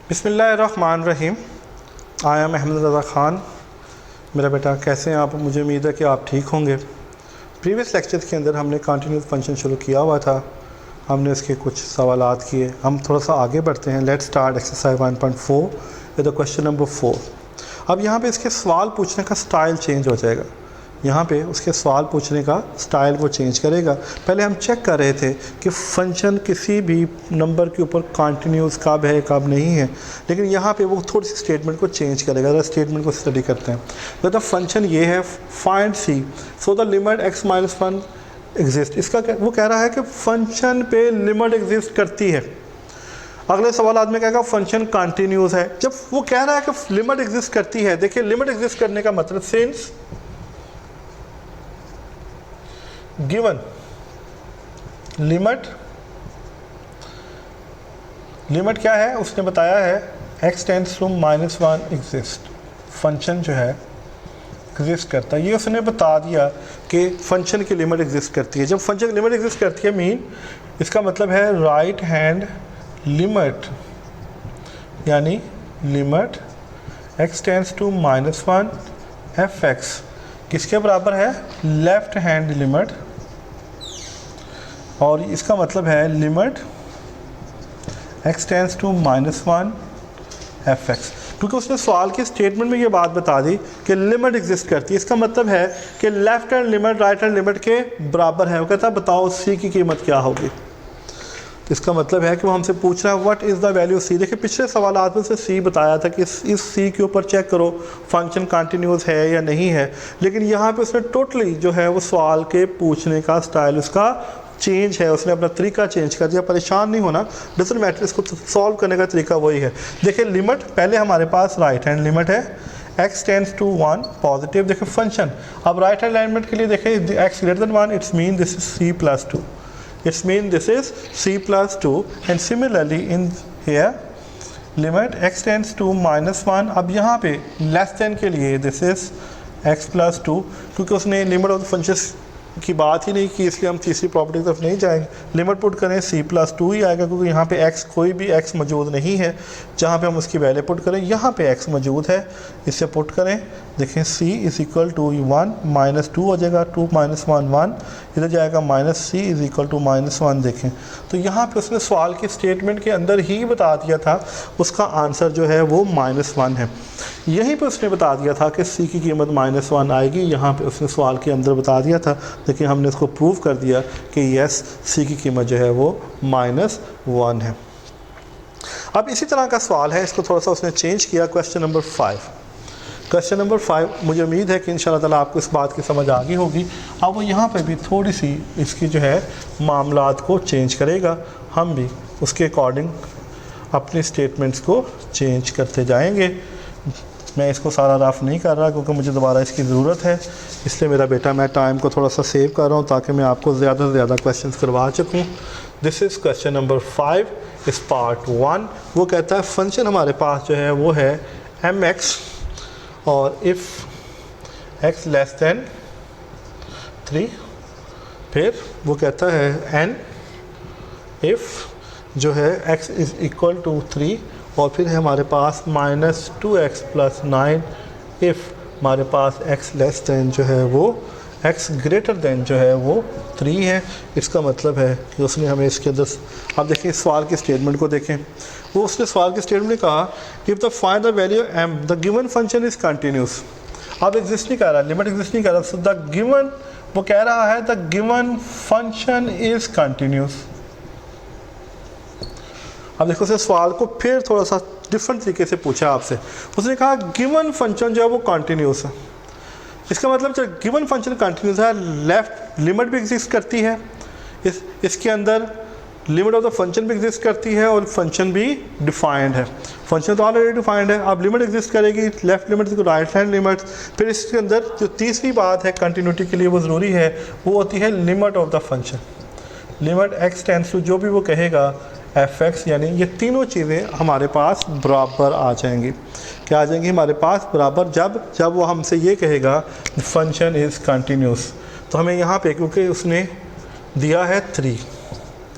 बिस्मिल्लाहिर्रहमानिर्रहीम। I am Ahmad रज़ा ख़ान। मेरा बेटा कैसे हैं आप? मुझे उम्मीद है कि आप ठीक होंगे। प्रीवियस लेक्चर्स के अंदर हमने कंटिन्यूस फंक्शन शुरू किया हुआ था, हमने इसके कुछ सवालात किए। हम थोड़ा सा आगे बढ़ते हैं। Let's start exercise 1.4 with the question number 4। अब यहाँ पे इसके सवाल पूछने का स्टाइल चेंज हो जाएगा। यहाँ पे उसके सवाल पूछने का स्टाइल वो चेंज करेगा। पहले हम चेक कर रहे थे कि फंक्शन किसी भी नंबर के ऊपर कंटिन्यूस कब है कब नहीं है, लेकिन यहाँ पे वो थोड़ी सी स्टेटमेंट को चेंज करेगा। अगर स्टेटमेंट को स्टडी करते हैं तो द फंक्शन ये है find c so the limit x - 1 exist. इसका वो कह रहा है कि फंक्शन पे लिमिट एग्जिस्ट करती है। अगले सवाल में कहेगा फंक्शन कंटिन्यूस है। जब वो कह रहा है कि लिमिट एग्जिस्ट करती है, देखिए लिमिट एग्जिस्ट करने का मतलब सिंस गिवन लिमिट क्या है उसने बताया है x tends to -1 exist. Function जो है एग्जिस्ट करता है, ये उसने बता दिया कि फंक्शन की लिमिट एग्जिस्ट करती है। जब फंक्शन की लिमिट एग्जिस्ट करती है मीन इसका मतलब है राइट हैंड लिमिट, यानी limit x tends to -1 f(x) किसके बराबर है? Left hand limit. और इसका मतलब है limit x tends to -1 f(x), क्योंकि उसने सवाल के स्टेटमेंट में ये बात बता दी कि लिमिट एग्जिस्ट करती है। इसका मतलब है कि left hand limit right hand limit के बराबर है। वो कहता है बताओ c की कीमत क्या होगी। तो इसका मतलब है कि वो हमसे पूछ रहा है what is the value c। देखिए पिछले सवालात में से c बताया था कि इस c के ऊपर चेक करो फंक्शन कंटिन्यूस है या नहीं है, लेकिन यहाँ पे उसने टोटली जो है वो सवाल के पूछने का स्टाइल उसका चेंज है। उसने अपना तरीका चेंज कर दिया। परेशान नहीं होना, डजंट मैटर, इसको सॉल्व करने का तरीका वही है। देखिए लिमिट पहले हमारे पास राइट हैंड लिमिट है x टेंड्स टू 1 पॉजिटिव। देखिए फंक्शन अब राइट हैंड लिमिट के लिए देखिए x greater than 1 it's mean this is c+2, it's mean this is c+2 and similarly in here limit x tends to -1। अब यहाँ पे less than के लिए दिस इज x+2, क्योंकि उसने लिमिट ऑफ द फंक्शन की बात ही नहीं की, इसलिए हम तीसरी प्रॉपर्टी की तरफ नहीं जाएंगे। लिमिट पुट करें c+2 ही आएगा, क्योंकि यहाँ पे x कोई भी x मौजूद नहीं है जहाँ पे हम उसकी वैल्यू पुट करें। यहाँ पे x मौजूद है, इसे पुट करें। देखें c = 1 -2 हो जाएगा, 2 - 1 1, इधर जाएगा -c = -1। देखें तो यहाँ पे उसने सवाल के स्टेटमेंट के अंदर ही बता दिया था उसका आंसर जो है वो -1 है। यहीं पे उसने बता दिया था कि c की कीमत -1 आएगी। यहाँ पे उसने सवाल के अंदर बता दिया था, लेकिन हमने इसको प्रूव कर दिया कि यस c की कीमत जो है वो -1 है। अब इसी तरह का सवाल है, इसको थोड़ा सा उसने चेंज किया। Question number 5। क्वेश्चन नंबर 5 मुझे उम्मीद है कि इंशाल्लाह ताला आपको इस बात की समझ आ गई होगी। अब वो यहाँ पे भी थोड़ी सी इसकी जो है मामलात को चेंज करेगा। हम भी उसके अकॉर्डिंग अपनी स्टेटमेंट्स को चेंज करते जाएंगे। मैं इसको सारा रफ नहीं कर रहा क्योंकि मुझे दोबारा इसकी ज़रूरत है, इसलिए मेरा बेटा मैं टाइम को थोड़ा सा सेव कर रहा हूँ ताकि मैं आपको ज़्यादा से ज़्यादा क्वेश्चंस करवा सकूँ। दिस इज़ क्वेश्चन नंबर 5 इस पार्ट 1। वो कहता है फंक्शन हमारे पास जो है वो है mx और इफ़ x लेस दैन 3, फिर वो कहता है n इफ़ जो है x = 3, और फिर है हमारे पास -2x + 9 इफ़ हमारे पास x लेस दैन जो है वो x ग्रेटर दैन जो है वो 3 है। इसका मतलब है कि उसने हमें इसके अंदर, आप देखें इस सवाल के स्टेटमेंट को देखें। वो उसने सवाल के स्टेटमेंट में कहा if the find the value m the given function is continuous. अब एग्जिस्ट नहीं कर रहा, लिमिट एग्जिस्ट नहीं कर रहा, सो द गिवन वो कह रहा है the given function is continuous. अब देखो उसने सवाल को फिर थोड़ा सा डिफरेंट तरीके से पूछा आपसे। उसने कहा गिवन फंक्शन जो है वो कंटिन्यूस है। इसका मतलब जब गिवन फंक्शन कंटिन्यूस है, लेफ्ट लिमिट भी एग्जिस्ट करती है, इसके अंदर लिमिट ऑफ द फंक्शन भी एग्जिस्ट करती है और फंक्शन भी डिफाइंड है। फंक्शन तो ऑलरेडी डिफाइंड है, अब लिमिट एग्जिस्ट करेगी, लेफ्ट लिमिट को राइट हैंड लिमिट। फिर इसके अंदर जो तीसरी बात है कंटिन्यूटी के लिए वो ज़रूरी है, वो होती है limit of the function. Limit x tends to जो भी वो कहेगा f(x), यानी ये तीनों चीज़ें हमारे पास बराबर आ जाएंगी। क्या आ जाएंगी हमारे पास बराबर? जब वो हमसे ये कहेगा फंक्शन इज़ कंटिन्यूस। तो हमें यहाँ पे क्योंकि उसने दिया है 3,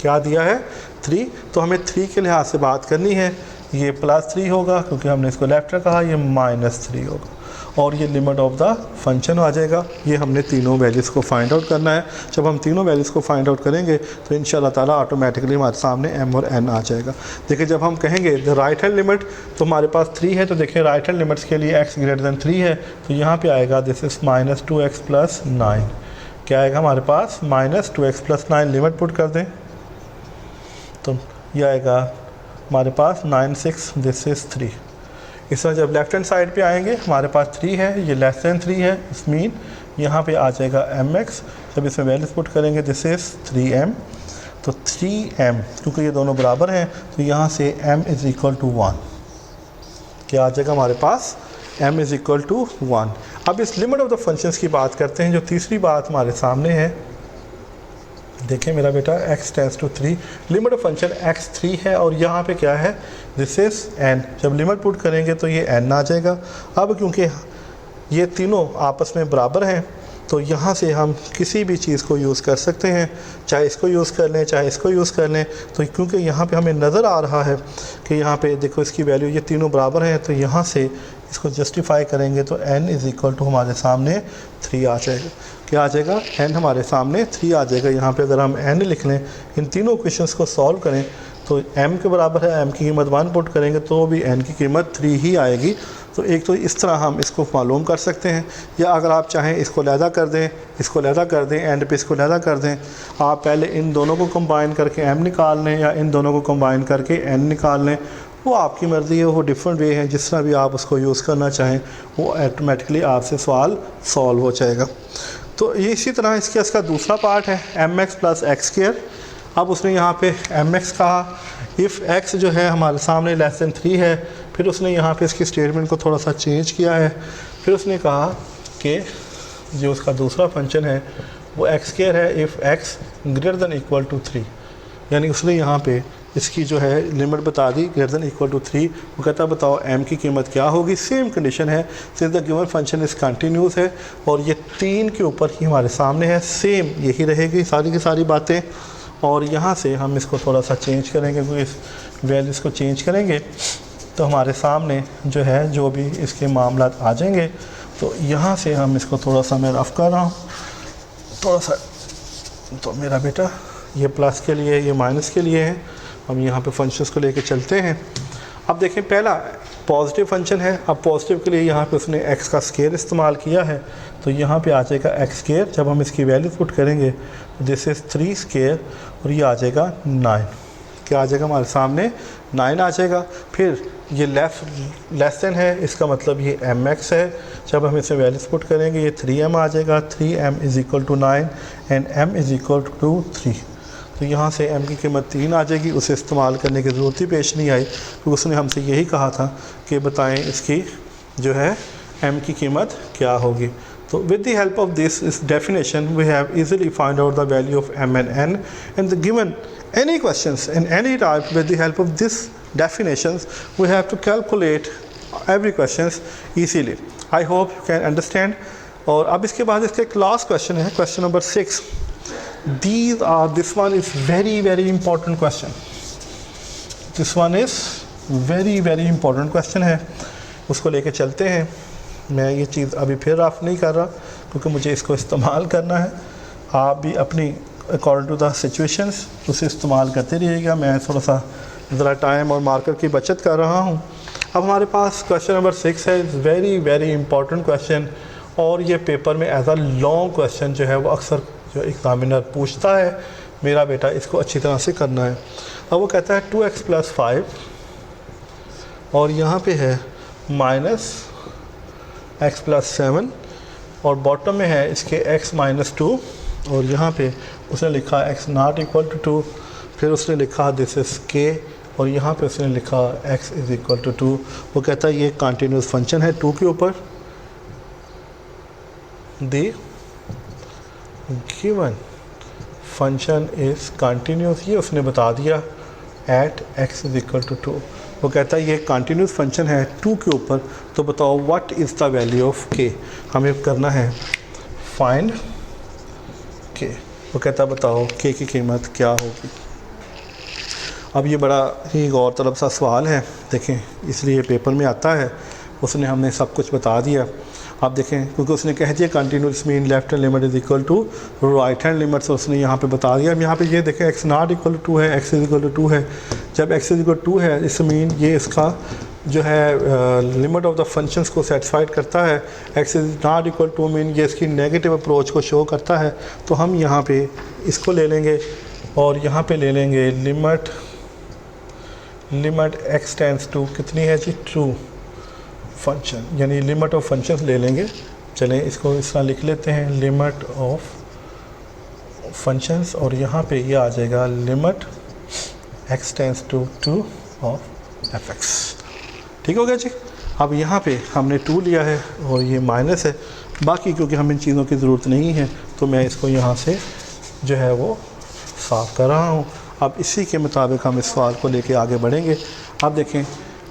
क्या दिया है 3, तो हमें 3 के लिहाज से बात करनी है ये +3 होगा क्योंकि हमने इसको लेफ्ट में कहा, ये -3 होगा और ये लिमिट ऑफ द फंक्शन आ जाएगा। ये हमने तीनों वैल्यूज़ को फाइंड आउट करना है। जब हम तीनों वैल्यूज़ को फाइंड आउट करेंगे तो इंशाल्लाह ताला ऑटोमेटिकली हमारे सामने m और n आ जाएगा। देखिए जब हम कहेंगे द राइट हैंड लिमिट तो हमारे पास 3 है, तो देखिए राइट हैंड लिमिट्स के लिए x ग्रेटर दैन 3 है, तो यहाँ पे आएगा दिस इज़ -2x + 9। क्या आएगा हमारे पास -2x + 9, लिमिट पुट कर दें तो ये आएगा हमारे पास 9 6 दिस इज़ 3। इस तरह जब लेफ्ट हैंड साइड पे आएंगे हमारे पास 3 है, ये लेस दैन 3 है, इस मीन यहाँ पे आ जाएगा mx। जब इसमें वैल्यूज पुट करेंगे दिस इज़ 3m, तो 3m क्योंकि ये दोनों बराबर हैं तो यहाँ से m = 1। क्या आ जाएगा हमारे पास m = 1। अब इस लिमिट ऑफ द फंक्शंस की बात करते हैं। जो तीसरी बात हमारे सामने है, देखिए मेरा बेटा x tends to 3, limit of function x 3 है और यहाँ पे क्या है दिस इज़ n। जब लिमिट पुट करेंगे तो ये n आ जाएगा। अब क्योंकि ये तीनों आपस में बराबर हैं तो यहाँ से हम किसी भी चीज़ को यूज़ कर सकते हैं, चाहे इसको यूज़ कर लें चाहे इसको यूज़ कर लें। तो क्योंकि यहाँ पे हमें नज़र आ रहा है कि यहाँ पे देखो इसकी वैल्यू ये तीनों बराबर हैं, तो यहाँ से इसको जस्टिफाई करेंगे तो n = हमारे सामने 3 आ जाएगा। क्या आ जाएगा n हमारे सामने 3 आ जाएगा। यहाँ पे अगर हम n लिख लें, इन तीनों क्वेश्चंस को सॉल्व करें तो m के बराबर है, m की कीमत 1 पुट करेंगे तो भी n की कीमत 3 ही आएगी। तो एक तो इस तरह हम इसको मालूम कर सकते हैं, या अगर आप चाहें इसको लहदा कर दें, इसको लहदा कर दें, एंड पे इसको लहदा कर दें। आप पहले इन दोनों को कंबाइन करके m निकाल लें या इन दोनों को कंबाइन करके n निकाल लें, वो आपकी मर्ज़ी है, वो डिफरेंट वे है, जिस तरह भी आप उसको यूज़ करना चाहें वो ऑटोमेटिकली आपसे सवाल सॉल्व हो जाएगा। तो ये इसी तरह इसका दूसरा पार्ट है mx + x²। अब उसने यहाँ पे mx कहा, इफ़ x जो है हमारे सामने लेस दैन 3 है, फिर उसने यहाँ पे इसकी स्टेटमेंट को थोड़ा सा चेंज किया है। फिर उसने कहा कि जो उसका दूसरा फंक्शन है वो x² है if x greater than equal to 3, यानी उसने यहाँ पे इसकी जो है लिमिट बता the greater than equal to 3। वो कहता बताओ m की कीमत क्या होगी। सेम कंडीशन है, since the given function is continuous है और ये 3 के ऊपर ही हमारे सामने है, सेम यही रहेगी सारी की सारी बातें। और यहाँ से हम इसको थोड़ा सा चेंज करेंगे, क्योंकि इस वैल्यूज़ को चेंज करेंगे तो हमारे सामने जो है जो भी इसके मामला आ जाएंगे। तो यहाँ से हम इसको थोड़ा सा मैं रफ़ कर रहा हूँ थोड़ा सा, तो मेरा बेटा ये प्लस के लिए ये माइनस के लिए है। हम यहाँ पे फंक्शंस को लेके चलते हैं। अब देखें पहला पॉजिटिव फंक्शन है, अब पॉजिटिव के लिए यहाँ पे उसने x का स्केयर इस्तेमाल किया है, तो यहाँ पे आ जाएगा x²। जब हम इसकी वैल्यू पुट करेंगे तो दिस इज़ 3² और ये आ जाएगा 9। क्या आ जाएगा हमारे सामने 9 आ जाएगा। फिर ये लेस देन है, इसका मतलब ये mx है। जब हम इसे वैल्यूज पुट करेंगे ये 3m आ जाएगा, 3m = 9 एंड m = 3। तो यहाँ से m की कीमत 3 आ जाएगी। उसे इस्तेमाल करने की ज़रूरत ही पेश नहीं आई, क्योंकि उसने हमसे यही कहा था कि बताएं इसकी जो है m की कीमत क्या होगी। तो with the help of this definition we have easily find out the value of m and n, and the given any questions in any type with the help of this definitions we have to calculate every questions easily. I hope you can understand. और अब इसके बाद इसका एक last question है, question number 6। this one is very important question. This one is very important question है, उसको लेके चलते हैं। मैं ये चीज़ अभी फिर रफ नहीं कर रहा क्योंकि मुझे इसको इस्तेमाल करना है। आप भी अपनी अकॉर्डिंग टू द सिचुएशंस उसे इस्तेमाल करते रहिएगा। मैं थोड़ा सा ज़रा टाइम और मार्कर की बचत कर रहा हूँ। अब हमारे पास क्वेश्चन नंबर 6 है, वेरी इंपॉर्टेंट क्वेश्चन, और ये पेपर में एज अ लॉन्ग क्वेश्चन जो है वो अक्सर जो एग्ज़ामिनर पूछता है। मेरा बेटा इसको अच्छी तरह से करना है। अब वो कहता है 2x + 5 और यहाँ पे है -x + 7 और बॉटम में है इसके x - 2 और यहाँ पे उसने लिखा x ≠ 2। फिर उसने लिखा दिस इज़ k और यहाँ पे उसने लिखा x = 2। वो कहता है ये कंटिन्यूस फंक्शन है 2 के ऊपर। The given function is continuous, ये उसने बता दिया एट x = 2। वो कहता है ये कंटिन्यूस फंक्शन है 2 के ऊपर, तो बताओ what is the value of k। हमें करना है फाइंड k। वो कहता है बताओ k की कीमत क्या होगी। अब ये बड़ा ही गौर तलब सा सवाल है, देखें, इसलिए पेपर में आता है, उसने हमने सब कुछ बता दिया। आप देखें, क्योंकि उसने कह दिया continuous mean left hand limit is equal to right hand limit, तो उसने यहाँ पे बता दिया। अब यहाँ पे ये देखें एक्स नॉट इक्वल टू 2 है, एक्स इज इक्वल टू 2 है। जब एक्स इज इक्वल टू 2 है, इस मीन ये इसका जो है लिमिट ऑफ द फंक्शंस को सेटिस्फाइड करता है। X is not equal to mean ये इसकी नेगेटिव अप्रोच को शो करता है। तो हम यहाँ पे इसको ले लेंगे और यहाँ पे ले लेंगे लिमिट एक्स टेंड्स टू कितनी है जी, ट्रू फंक्शन, यानी लिमिट ऑफ फंक्शंस ले लेंगे। चलें इसको इस तरह लिख लेते हैं, लिमिट ऑफ फंक्शंस, और यहाँ पे ये आ जाएगा limit x tends to 2 of f x. ठीक हो गया जी। अब यहाँ पे हमने 2 लिया है और ये माइनस है, बाकी क्योंकि हमें इन चीज़ों की ज़रूरत नहीं है तो मैं इसको यहाँ से जो है वो साफ़ कर रहा हूँ। अब इसी के मुताबिक हम इस सवाल को लेके आगे बढ़ेंगे। अब देखें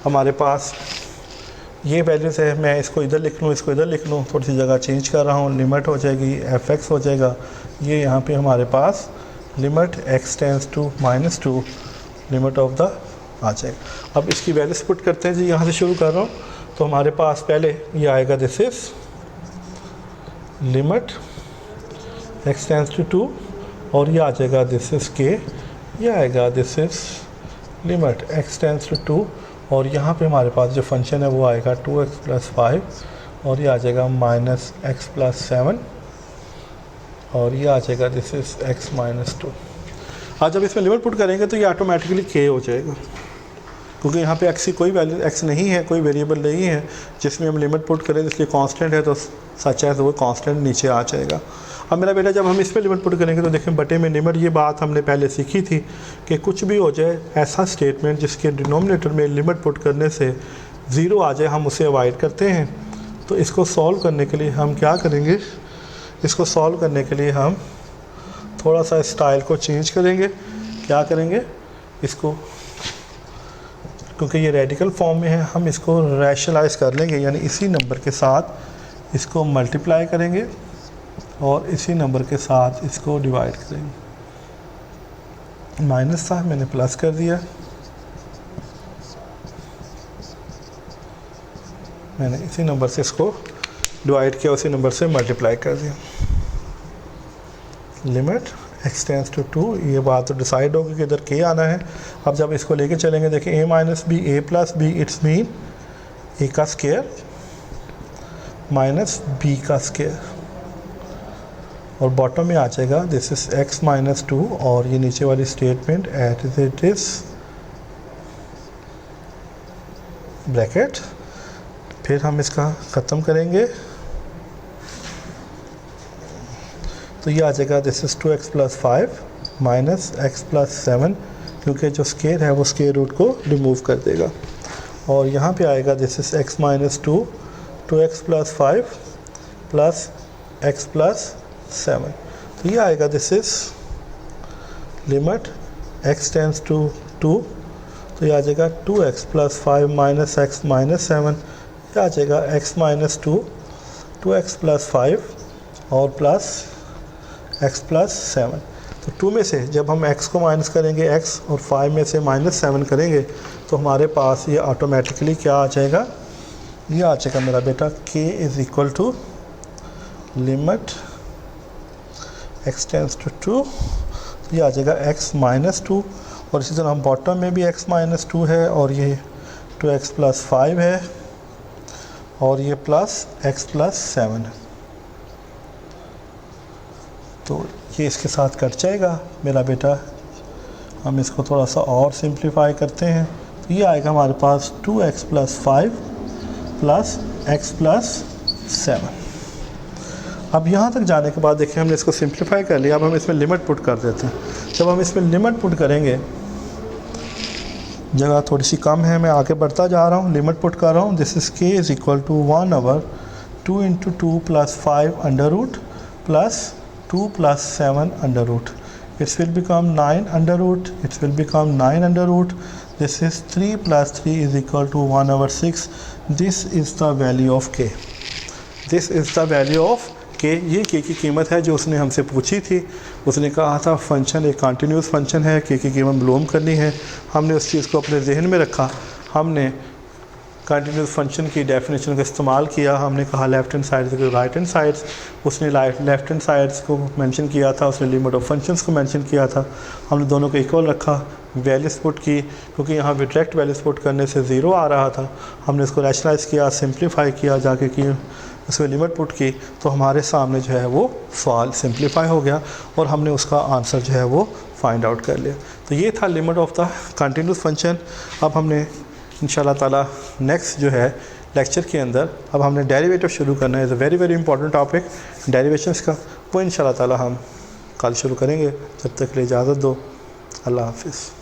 हमारे पास ये वैल्यूज़ है, मैं इसको इधर लिख लूँ, इसको इधर लिख लूँ, थोड़ी सी जगह चेंज कर रहा हूँ, लिमिट हो जाएगी एफ एक्स हो जाएगा। ये यहाँ पे हमारे पास limit x tends to -2 limit of the आ जाएगा। अब इसकी वैल्यूज पुट करते हैं जी, यहाँ से शुरू कर रहा हूँ। तो हमारे पास पहले ये आएगा, this is limit x tends to 2, और ये आ जाएगा दिस इज़ के, ये आएगा this is limit x tends to 2, और यहाँ पे हमारे पास जो फंक्शन है वो आएगा 2x + 5, और ये आ जाएगा -x + 7, और ये आ जाएगा दिस इज़ x - 2। आज जब इसमें लिमिट पुट करेंगे तो ये ऑटोमेटिकली k हो जाएगा, क्योंकि यहाँ पे x की कोई वैल्यू x नहीं है, कोई वेरिएबल नहीं है जिसमें हम लिमिट पुट करें, इसलिए कांस्टेंट है तो सच है तो वो कांस्टेंट नीचे आ जाएगा। अब मेरा बेटा जब हम इसमें लिमिट पुट करेंगे तो देखें बटे में लिमिट, ये बात हमने पहले सीखी थी कि कुछ भी हो जाए ऐसा स्टेटमेंट जिसके डिनोमिनेटर में लिमिट पुट करने से 0 आ जाए, हम उसे अवॉइड करते हैं। तो इसको सॉल्व करने के लिए हम क्या करेंगे, इसको सॉल्व करने के लिए हम थोड़ा सा स्टाइल को चेंज करेंगे। क्या करेंगे, इसको क्योंकि ये रेडिकल फॉर्म में है हम इसको रैशनलाइज कर लेंगे, यानी इसी नंबर के साथ इसको मल्टीप्लाई करेंगे और इसी नंबर के साथ इसको डिवाइड करेंगे। माइनस था, मैंने प्लस कर दिया, मैंने इसी नंबर से इसको डिवाइड किया, उसी नंबर से मल्टीप्लाई कर दिया। लिमिट एक्स टेंड्स टू 2, ये बात तो डिसाइड होगी कि इधर के आना है। अब जब इसको लेके चलेंगे, देखिए a - b a + b, it's mean a का स्क्वायर माइनस b का स्क्वायर, और बॉटम में आ जाएगा दिस इज x - 2, और ये नीचे वाली statement at it is bracket, फिर हम इसका ख़त्म करेंगे तो ये आ जाएगा this is 2x + 5 minus x + 7, क्योंकि जो स्क्वायर है वो स्क्वायर रूट को रिमूव कर देगा, और यहाँ पे आएगा this is x - 2 2x + 5 plus x + 7, तो ये आएगा this is limit x tends to 2, तो ये आ जाएगा 2x + 5 माइनस x - 7, ये आ जाएगा x - 2 2x + 5 और प्लस x + 7। तो 2 में से जब हम x को माइनस करेंगे x, और 5 में से -7 करेंगे तो हमारे पास ये ऑटोमेटिकली क्या आ जाएगा, ये आ जाएगा मेरा बेटा k is equal to limit x tends to 2, ये आ जाएगा x - 2, और इसी तरह हम बॉटम में भी x - 2 है, और ये 2x + 5 है, और ये प्लस x + 7 है, तो ये इसके साथ कट जाएगा मेरा बेटा। हम इसको थोड़ा सा और सिंप्लीफाई करते हैं, तो ये आएगा हमारे पास 2x + 5 प्लस x + 7। अब यहाँ तक जाने के बाद देखिए हमने इसको सिंप्लीफाई कर लिया। अब हम इसमें लिमिट पुट कर देते हैं। जब हम इसमें लिमिट पुट करेंगे, जगह थोड़ी सी कम है, मैं आगे बढ़ता जा रहा हूँ, लिमिट पुट कर रहा हूँ। This is k is equal to 1/2 × 2 + 5 √ plus 2 + 7 √ it will become 9 √ it will become 9 √ this is 3 + 3 is equal to 1/6. This is the value of k, this is the value of कि ये के की कीमत है जो उसने हमसे पूछी थी। उसने कहा था फंक्शन एक कंटिन्यूस फंक्शन है, के की कीमत मालूम करनी है। हमने उस चीज़ को अपने जहन में रखा, हमने कंटिन्यूस फंक्शन की डेफिनेशन का इस्तेमाल किया। हमने कहा लेफ़्ट हैंड साइड से राइट हैंड साइड्स, उसने लेफ़्ट हैंड साइड्स को मेंशन किया था, उसने लिमिट ऑफ फंक्शंस को मेंशन किया था। हमने दोनों को इक्वल रखा, वैल्यूज़ पुट की, क्योंकि यहाँ पे डायरेक्ट वैल्यूज़ पुट करने से ज़ीरो आ रहा था। हमने इसको रैशनलाइज़ किया, सिंप्लीफाई किया जाके कि उसमें लिमिट पुट की, तो हमारे सामने जो है वो सवाल सिंप्लीफाई हो गया और हमने उसका आंसर जो है वो फाइंड आउट कर लिया। तो ये था limit of the continuous function. अब हमने इंशाल्लाह ताला नेक्स्ट जो है लेक्चर के अंदर अब हमने डेरिवेटिव शुरू करना है। Is a very very important topic derivations का, वो इंशाल्लाह ताला हम कल शुरू करेंगे। जब तक के लिए इजाज़त दो, अल्लाह हाफिज़।